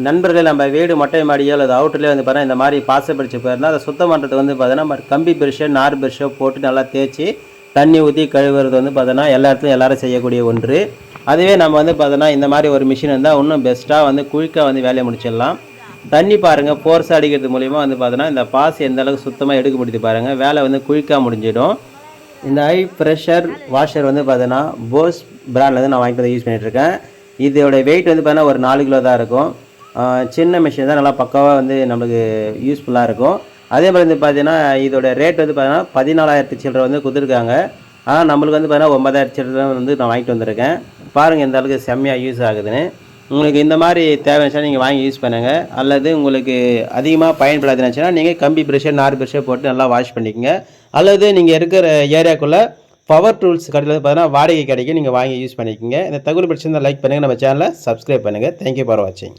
நண்பர்கள் நம்ம வீடு மொட்டை மாடியோ அல்லது அவுட்டர்லேயே வந்து பார்த்தீங்கன்னா இந்த மாதிரி பாசை பிடிச்சி போயிருந்தால் அதை சுத்தம் பண்ணுறது வந்து பார்த்தீங்கன்னா கம்பி பிரஷோ நார் பிரஷோ போட்டு நல்லா தேய்ச்சி தண்ணி ஊற்றி கழுவுறது வந்து பார்த்தீங்கன்னா எல்லா இடத்துலையும் எல்லோரும் செய்யக்கூடிய ஒன்று. அதுவே நம்ம வந்து பார்த்தோன்னா இந்த மாதிரி ஒரு மிஷின் இருந்தால் இன்னும் பெஸ்ட்டாக வந்து குயிக்காக வந்து வேலையை முடிச்சிடலாம். தண்ணி பாருங்கள் ஃபோர்ஸாக அடிக்கிறது மூலிமா வந்து பார்த்தோன்னா இந்த பாசி எந்த அளவுக்கு சுத்தமாக எடுக்க முடியுது பாருங்கள், வேலை வந்து குயிக்காக முடிஞ்சிடும். இந்த ஹை ப்ரெஷர் வாஷர் வந்து பார்த்தோன்னா போஸ் பிராண்டில் வந்து நான் வாங்கிட்டு வந்து யூஸ் பண்ணிகிட்ருக்கேன். இதோட வெயிட் வந்து பார்த்தீங்கன்னா ஒரு 4 கிலோ தான் இருக்கும். சின்ன மிஷின் தான் நல்லா பக்காவாக வந்து நம்மளுக்கு யூஸ்ஃபுல்லாக இருக்கும். அதே மாதிரி வந்து பார்த்தீங்கன்னா இதோட ரேட் வந்து பார்த்தீங்கன்னா 14,000 சில்லரை வந்து கொடுத்துருக்காங்க. ஆனால் நம்மளுக்கு வந்து பார்த்தீங்கன்னா 9,000 சில்லரை வந்து நான் வாங்கிட்டு வந்திருக்கேன். பாருங்கள் எந்த அளவுக்கு செம்மையாக யூஸ் ஆகுதுன்னு. உங்களுக்கு இந்த மாதிரி தேவைன்னா நீங்கள் வாங்கி யூஸ் பண்ணுங்கள். அல்லது உங்களுக்கு அதிகமாக பயன்படாதுச்சுன்னா நீங்கள் கம்பி ப்ரெஷ்ஷை நார் ப்ரெஷ்ஷை போட்டு நல்லா வாஷ் பண்ணிக்கோங்க. அல்லது நீங்கள் இருக்கிற ஏரியாக்குள்ளே பவர் டூல்ஸ் கடையில் பார்த்தீங்கன்னா வாடகை கிடைக்கும், நீங்கள் வாங்கி யூஸ் பண்ணிக்கோங்க. இந்த தகவல் பிடிச்சிருந்தால் லைக் பண்ணுங்கள், நம்ம சேனலை சப்ஸ்கிரைப் பண்ணுங்கள். தேங்க்யூ ஃபார் வாட்சிங்.